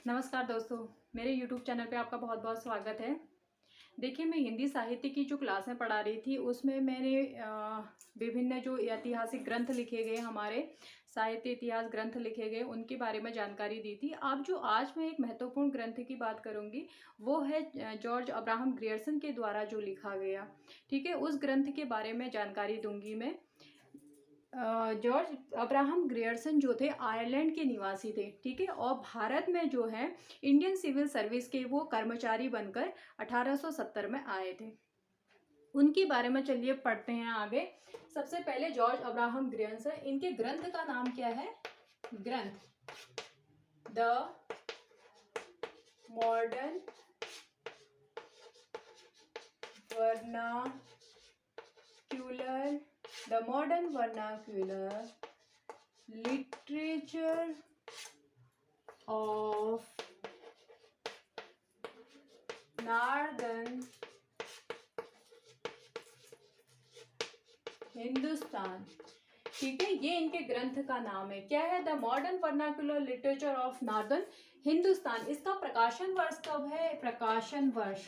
नमस्कार दोस्तों, मेरे YouTube चैनल पे आपका बहुत बहुत स्वागत है। देखिए, मैं हिंदी साहित्य की जो क्लासें पढ़ा रही थी उसमें मैंने विभिन्न जो ऐतिहासिक ग्रंथ लिखे गए, हमारे साहित्य इतिहास ग्रंथ लिखे गए, उनके बारे में जानकारी दी थी। अब जो आज मैं एक महत्वपूर्ण ग्रंथ की बात करूँगी वो है जॉर्ज अब्राहम ग्रियर्सन के द्वारा जो लिखा गया, ठीक है, उस ग्रंथ के बारे में जानकारी दूंगी मैं। जॉर्ज अब्राहम ग्रियर्सन जो थे आयरलैंड के निवासी थे, ठीक है, और भारत में जो है इंडियन सिविल सर्विस के वो कर्मचारी बनकर 1870 में आए थे। उनके बारे में चलिए पढ़ते हैं आगे। सबसे पहले जॉर्ज अब्राहम ग्रियर्सन, इनके ग्रंथ का नाम क्या है? ग्रंथ the modern vernacular literature of northern Hindustan, ठीक है, ये इनके ग्रंथ का नाम है। क्या है? The modern vernacular literature of northern Hindustan. इसका प्रकाशन वर्ष कब है? प्रकाशन वर्ष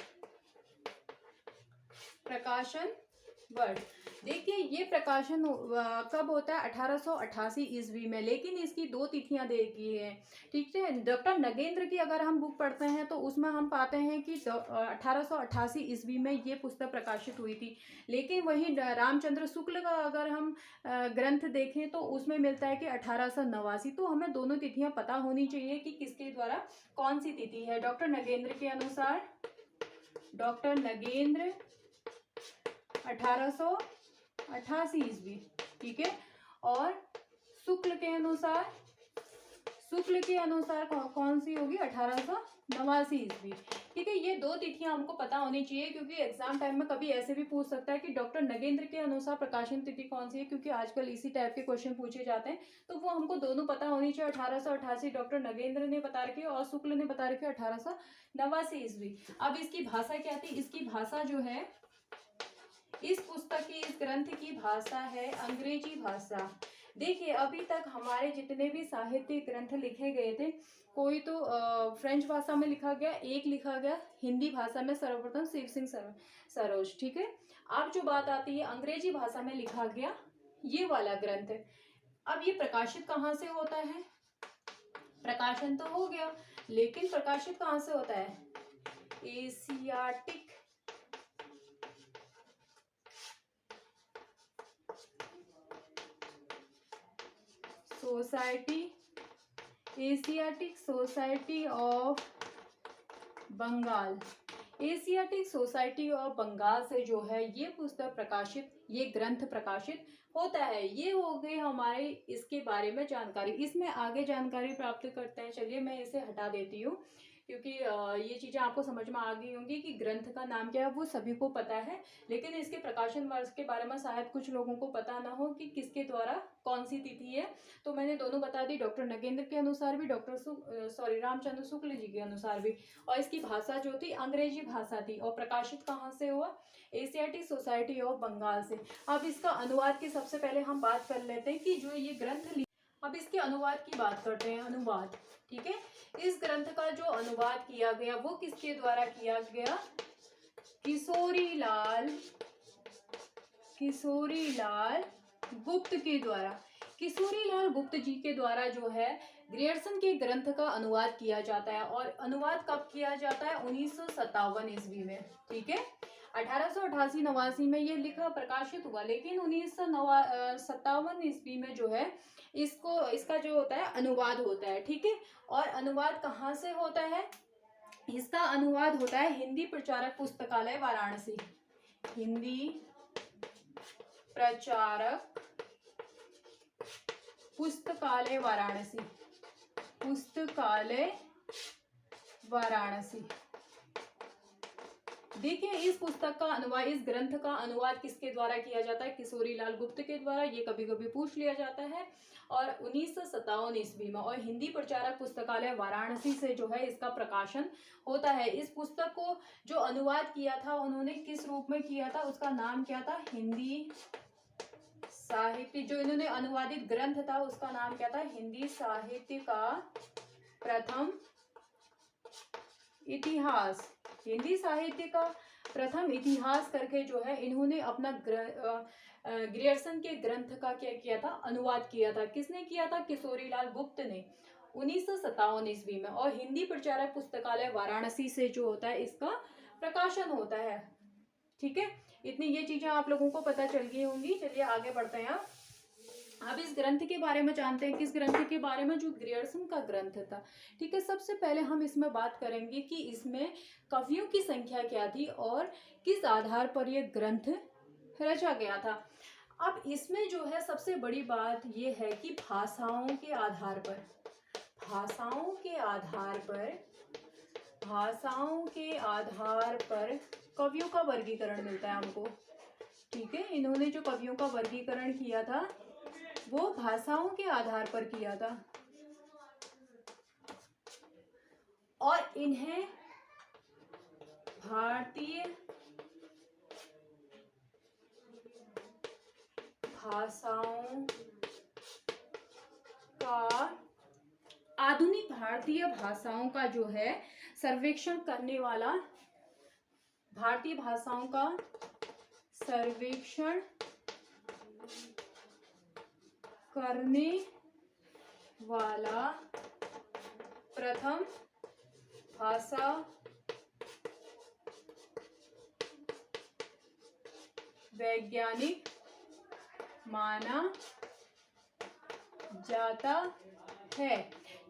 देखिए, ये प्रकाशन कब होता है? 1888 ईस्वी में, लेकिन इसकी दो तिथियां दे दी है, ठीक है। डॉक्टर नगेंद्र की अगर हम बुक पढ़ते हैं तो उसमें हम पाते हैं कि 1888 ईस्वी में ये पुस्तक प्रकाशित हुई थी, लेकिन वहीं रामचंद्र शुक्ल का अगर हम ग्रंथ देखें तो उसमें मिलता है कि 1889। तो हमें दोनों तिथियां पता होनी चाहिए कि किसके द्वारा कौन सी तिथि है। डॉक्टर नगेंद्र के अनुसार, डॉक्टर नगेंद्र 1888 ईस्वी, ठीक है, और शुक्ल के अनुसार कौन सी होगी? 1889 ईस्वी, ठीक है। ये दो तिथियां हमको पता होनी चाहिए, क्योंकि एग्जाम टाइम में कभी ऐसे भी पूछ सकता है कि डॉक्टर नगेंद्र के अनुसार प्रकाशन तिथि कौन सी है, क्योंकि आजकल इसी टाइप के क्वेश्चन पूछे जाते हैं। तो वो हमको दोनों पता होनी चाहिए। 1888 डॉक्टर नगेंद्र ने बता रखी और शुक्ल ने बता रखी 1889 ईस्वी। अब इसकी भाषा क्या थी? इसकी भाषा जो है, इस पुस्तक की, इस ग्रंथ की भाषा है अंग्रेजी भाषा। देखिए, अभी तक हमारे जितने भी साहित्यिक ग्रंथ लिखे गए थे, कोई तो फ्रेंच भाषा में लिखा गया, एक लिखा गया हिंदी भाषा में सर्वप्रथम शिव सिंह सरोज, ठीक है। अब जो बात आती है अंग्रेजी भाषा में लिखा गया ये वाला ग्रंथ है। अब ये प्रकाशित कहाँ से होता है? प्रकाशन तो हो गया, लेकिन प्रकाशित कहाँ से होता है? Asiatic Society of Bengal. Asiatic Society of Bengal से जो है ये पुस्तक प्रकाशित, ये ग्रंथ प्रकाशित होता है। ये हो गई हमारे इसके बारे में जानकारी। इसमें आगे जानकारी प्राप्त करते हैं। चलिए मैं इसे हटा देती हूँ, क्योंकि ये चीज़ें आपको समझ में आ गई होंगी कि ग्रंथ का नाम क्या है, वो सभी को पता है, लेकिन इसके प्रकाशन वर्ष के बारे में शायद कुछ लोगों को पता ना हो कि किसके द्वारा कौन सी तिथि है। तो मैंने दोनों बता दी, डॉक्टर नगेंद्र के अनुसार भी, रामचंद्र शुक्ल जी के अनुसार भी। और इसकी भाषा जो थी अंग्रेजी भाषा थी, और प्रकाशित कहाँ से हुआ? एशियाटिक सोसाइटी ऑफ बंगाल से। अब इसका अनुवाद की सबसे पहले हम बात कर लेते हैं कि जो ये ग्रंथ, अब इसके अनुवाद की बात करते हैं। अनुवाद, ठीक है, इस ग्रंथ का जो अनुवाद किया गया वो किसके द्वारा किया गया? किशोरी लाल गुप्त के द्वारा। किशोरी लाल गुप्त जी के द्वारा जो है ग्रियर्सन के ग्रंथ का अनुवाद किया जाता है। और अनुवाद कब किया जाता है? 1957 ईस्वी में, ठीक है। 1888-89 में ये लिखा प्रकाशित हुआ, लेकिन 1957 ईस्वी में जो है इसका जो होता है अनुवाद होता है, ठीक है। और अनुवाद कहाँ से होता है? इसका अनुवाद होता है हिंदी प्रचारक पुस्तकालय वाराणसी। हिंदी प्रचारक पुस्तकालय वाराणसी। देखिए, इस पुस्तक का अनुवाद, इस ग्रंथ का अनुवाद किसके द्वारा किया जाता है? किशोरी लाल गुप्त के द्वारा। ये कभी कभी पूछ लिया जाता है। और 1957 ईस्वी में, और हिंदी प्रचारक पुस्तकालय वाराणसी से जो है इसका प्रकाशन होता है। इस पुस्तक को जो अनुवाद किया था उन्होंने किस रूप में किया था? उसका नाम क्या था? हिंदी साहित्य। जो इन्होंने अनुवादित ग्रंथ था उसका नाम क्या था? हिंदी साहित्य का प्रथम इतिहास, हिंदी साहित्य का प्रथम इतिहास करके जो है इन्होंने अपना ग्रियर्सन के ग्रंथ का क्या किया था, अनुवाद किया था। किसने किया था? किशोरीलाल गुप्त ने 1957 ईस्वी में। और हिंदी प्रचारक पुस्तकालय वाराणसी से जो होता है इसका प्रकाशन होता है। ठीक है, इतनी ये चीजें आप लोगों को पता चल गई होंगी। चलिए आगे बढ़ते हैं। अब इस ग्रंथ के बारे में जानते हैं, किस ग्रंथ के बारे में, जो ग्रियर्सन का ग्रंथ था। ठीक है, सबसे पहले हम इसमें बात करेंगे कि इसमें कवियों की संख्या क्या थी और किस आधार पर यह ग्रंथ रचा गया था। अब इसमें जो है सबसे बड़ी बात यह है कि भाषाओं के आधार पर, भाषाओं के आधार पर, भाषाओं के आधार पर कवियों का वर्गीकरण मिलता है हमको। ठीक है, इन्होंने जो कवियों का वर्गीकरण किया था वो भाषाओं के आधार पर किया था और इन्हें भारतीय भाषाओं का, आधुनिक भारतीय भाषाओं का जो है सर्वेक्षण करने वाला, भारतीय भाषाओं का सर्वेक्षण करने वाला प्रथम भाषा वैज्ञानिक माना जाता है।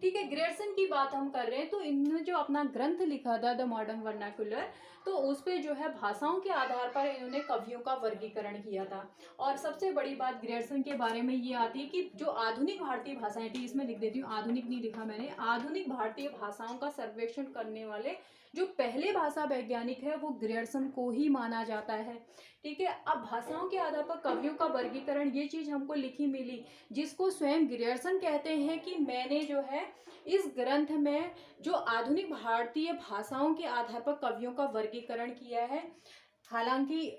ठीक है, ग्रियर्सन की बात हम कर रहे हैं तो इन्होंने जो अपना ग्रंथ लिखा था द मॉडर्न वर्नाक्युलर, तो उस पे जो है भाषाओं के आधार पर इन्होंने कवियों का वर्गीकरण किया था। और सबसे बड़ी बात ग्रियर्सन के बारे में ये आती है कि जो आधुनिक भारतीय भाषाएं थी, इसमें लिख देती हूँ, आधुनिक नहीं लिखा मैंने, आधुनिक भारतीय भाषाओं का सर्वेक्षण करने वाले जो पहले भाषा वैज्ञानिक है वो ग्रियर्सन को ही माना जाता है। ठीक है, अब भाषाओं के आधार पर कवियों का वर्गीकरण, ये चीज हमको लिखी मिली, जिसको स्वयं ग्रियर्सन कहते हैं कि मैंने जो है इस ग्रंथ में जो आधुनिक भारतीय भाषाओं के आधार पर कवियों का वर्गीकरण किया है। हालांकि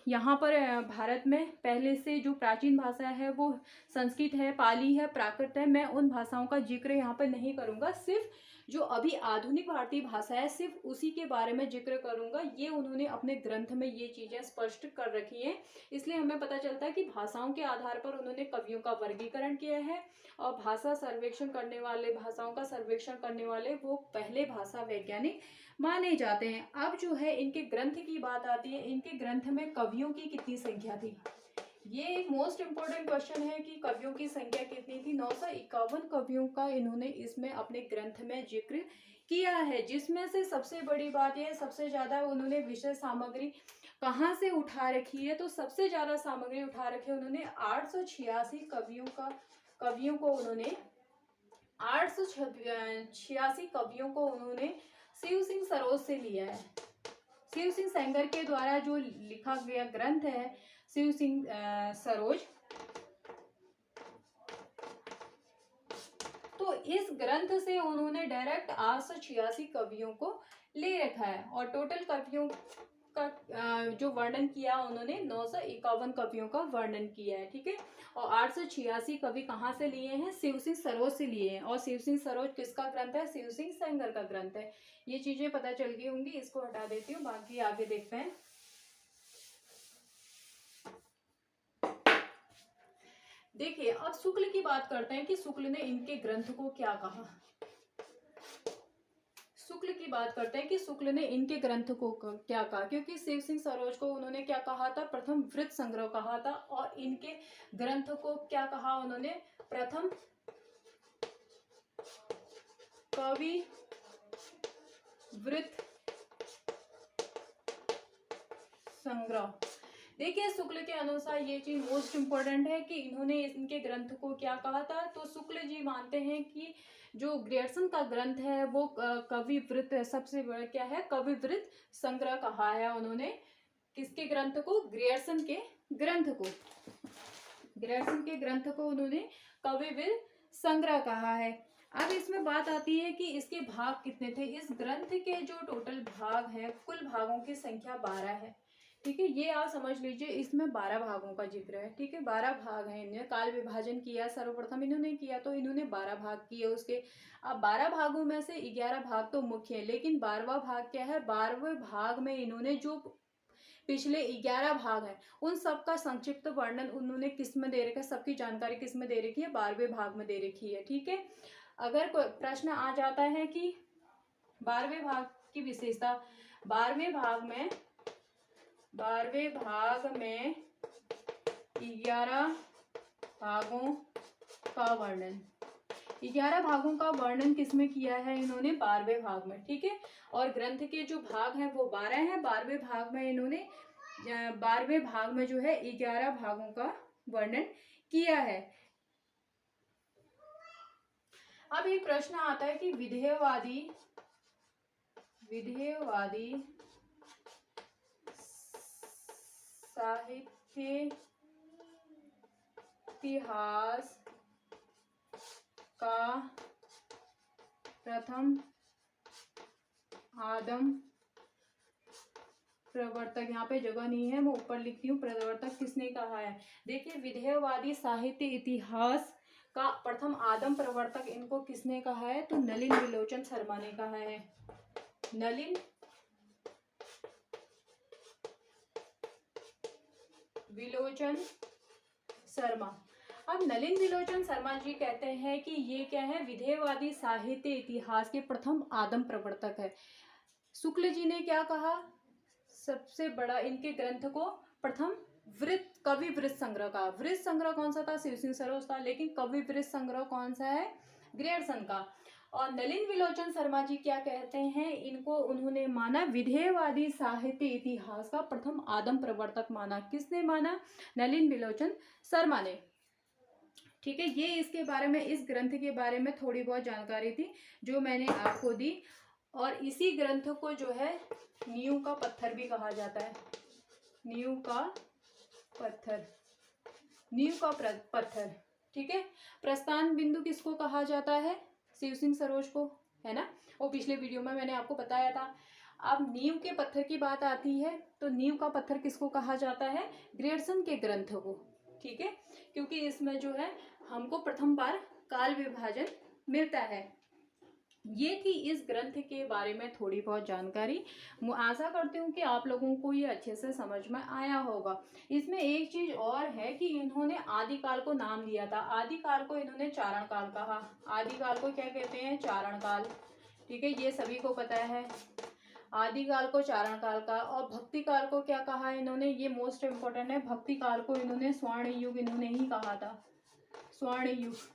यहाँ पर भारत में पहले से जो प्राचीन भाषा है वो संस्कृत है, पाली है, प्राकृत है। मैं उन भाषाओं का जिक्र यहाँ पर नहीं करूँगा, सिर्फ जो अभी आधुनिक भारतीय भाषा है सिर्फ उसी के बारे में जिक्र करूँगा। ये उन्होंने अपने ग्रंथ में ये चीज़ें स्पष्ट कर रखी हैं, इसलिए हमें पता चलता है कि भाषाओं के आधार पर उन्होंने कवियों का वर्गीकरण किया है और भाषा सर्वेक्षण करने वाले, भाषाओं का सर्वेक्षण करने वाले वो पहले भाषा वैज्ञानिक माने जाते हैं। अब जो है इनके ग्रंथ की बात आती है, इनके ग्रंथ में कवियों की कितनी संख्या थी, ये एक मोस्ट इम्पोर्टेंट क्वेश्चन है कि कवियों की संख्या कितनी थी। 951 कवियों का इन्होंने इसमें अपने ग्रंथ में जिक्र किया है, जिसमें से सबसे बड़ी बात यह, सबसे ज्यादा उन्होंने विषय सामग्री कहाँ से उठा रखी है, तो सबसे ज्यादा सामग्री उठा रखी है उन्होंने 886 कवियों को उन्होंने 886 कवियों को उन्होंने शिव सिंह सरोज से लिया है। शिव सिंह सेंगर के द्वारा जो लिखा गया ग्रंथ है शिव सिंह सरोज, तो इस ग्रंथ से उन्होंने डायरेक्ट 886 कवियों को ले रखा है और टोटल कवियों का जो वर्णन किया उन्होंने 951 कवियों का वर्णन किया है। ठीक है, और 886 कवि कहाँ से लिए हैं, शिव सिंह सरोज से लिए हैं। और शिव सिंह सरोज किसका ग्रंथ है, शिव सिंह सेंगर का ग्रंथ है। ये चीजें पता चल गई होंगी, इसको हटा देती हूँ, बाकी आगे देखते हैं। देखिए अब शुक्ल की बात करते हैं कि शुक्ल ने इनके ग्रंथ को क्या कहा। शुक्ल की बात करते हैं कि शुक्ल ने इनके ग्रंथ को क्या कहा, क्योंकि शिव सिंह सरोज को उन्होंने क्या कहा था, प्रथम वृत्त संग्रह कहा था, और इनके ग्रंथ को क्या कहा उन्होंने, प्रथम कवि वृत्त संग्रह। देखिए शुक्ल के अनुसार ये चीज मोस्ट इम्पोर्टेंट है कि इन्होंने इनके ग्रंथ को क्या कहा था। तो शुक्ल जी मानते हैं कि जो ग्रियर्सन का ग्रंथ है वो कवि वृत्त, सबसे बड़ा क्या है, कवि वृत्त संग्रह कहा है उन्होंने। किसके ग्रंथ को, ग्रियर्सन के ग्रंथ को, ग्रियर्सन के ग्रंथ को उन्होंने कवि वृत्त संग्रह कहा है। अब इसमें बात आती है कि इसके भाग कितने थे। इस ग्रंथ के जो टोटल भाग है, कुल भागों की संख्या 12 है। ठीक है, ये आप समझ लीजिए, इसमें 12 भागों का जिक्र है। ठीक है, 12 भाग हैं, इन्होंने काल विभाजन किया सर्वप्रथम इन्होंने किया, तो इन्होंने 12 भाग किए उसके। अब 12 भागों में से 11 भाग तो मुख्य है, लेकिन 12वां भाग क्या है, 12वें भाग में इन्होंने जो पिछले 11 भाग हैं उन सब का संक्षिप्त वर्णन उन्होंने किस में दे रखा है, सबकी जानकारी किस में दे रखी है, 12वें भाग में दे रखी है। ठीक है, अगर कोई प्रश्न आ जाता है कि 12वें भाग की विशेषता, 12वें भाग में 11 भागों का वर्णन, 11 भागों का वर्णन किसमें किया है इन्होंने, 12वें भाग में। ठीक है, और ग्रंथ के जो भाग हैं वो 12 हैं, 12वें भाग में इन्होंने 12वें भाग में जो है 11 भागों का वर्णन किया है। अब एक प्रश्न आता है कि विधेयवादी साहित्य इतिहास का प्रथम आदम प्रवर्तक, यहाँ पे जगह नहीं है, मैं ऊपर लिखती हूँ, प्रवर्तक किसने कहा है। देखिए, विधेयवादी साहित्य इतिहास का प्रथम आदम प्रवर्तक इनको किसने कहा है, तो नलिन विलोचन शर्मा ने कहा है। नलिन विलोचन शर्मा। अब नलिन विलोचन शर्मा जी कहते हैं कि ये क्या है, विधेयवादी साहित्य इतिहास के प्रथम आदम प्रवर्तक है। शुक्ल जी ने क्या कहा, सबसे बड़ा इनके ग्रंथ को प्रथम कवि वृत्त संग्रह का, वृत्त संग्रह कौन सा था, शिव सिंह सरोज था, लेकिन कवि वृत्त संग्रह कौन सा है, ग्रियर्सन का। और नलिन विलोचन शर्मा जी क्या कहते हैं, इनको उन्होंने माना विधेयवादी साहित्य इतिहास का प्रथम आदम प्रवर्तक माना। किसने माना, नलिन विलोचन शर्मा ने। ठीक है, ये इसके बारे में, इस ग्रंथ के बारे में थोड़ी बहुत जानकारी थी जो मैंने आपको दी। और इसी ग्रंथ को जो है नींव का पत्थर भी कहा जाता है, नींव का पत्थर। ठीक है, प्रस्थान बिंदु किसको कहा जाता है, शिव सिंह सरोज को, है ना, वो पिछले वीडियो में मैंने आपको बताया था। अब नींव के पत्थर की बात आती है तो नींव का पत्थर किसको कहा जाता है, ग्रियर्सन के ग्रंथ को। ठीक है, क्योंकि इसमें जो है हमको प्रथम बार काल विभाजन मिलता है। ये थी इस ग्रंथ के बारे में थोड़ी बहुत जानकारी। मैं आशा करती हूँ कि आप लोगों को ये अच्छे से समझ में आया होगा। इसमें एक चीज और है कि इन्होंने आदिकाल को नाम दिया था, आदिकाल को इन्होंने चारण काल कहा। आदिकाल को क्या कहते हैं, चारण काल। ठीक है, ये सभी को पता है, आदिकाल को चारण काल का। और भक्ति काल को क्या कहा इन्होंने, ये मोस्ट इम्पोर्टेंट है, भक्ति काल को इन्होंने स्वर्ण युग इन्होंने ही कहा था, स्वर्ण युग।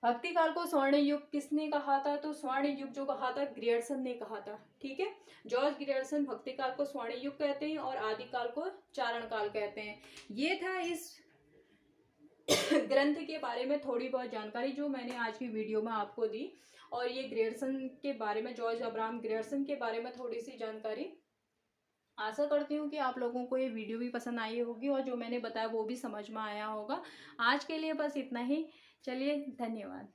भक्ति काल को स्वर्ण युग किसने कहा था, तो स्वर्ण युग जो कहा था ग्रियर्सन ने कहा था। ठीक है, जॉर्ज ग्रियर्सन भक्ति काल को स्वर्ण युग कहते हैं और आदिकाल को चारण काल कहते हैं। ये था इस ग्रंथ के बारे में थोड़ी बहुत जानकारी जो मैंने आज की वीडियो में आपको दी। और ये ग्रियर्सन के बारे में, जॉर्ज अब्राहम ग्रियर्सन के बारे में थोड़ी सी जानकारी। आशा करती हूँ कि आप लोगों को ये वीडियो भी पसंद आई होगी और जो मैंने बताया वो भी समझ में आया होगा। आज के लिए बस इतना ही, चलिए धन्यवाद।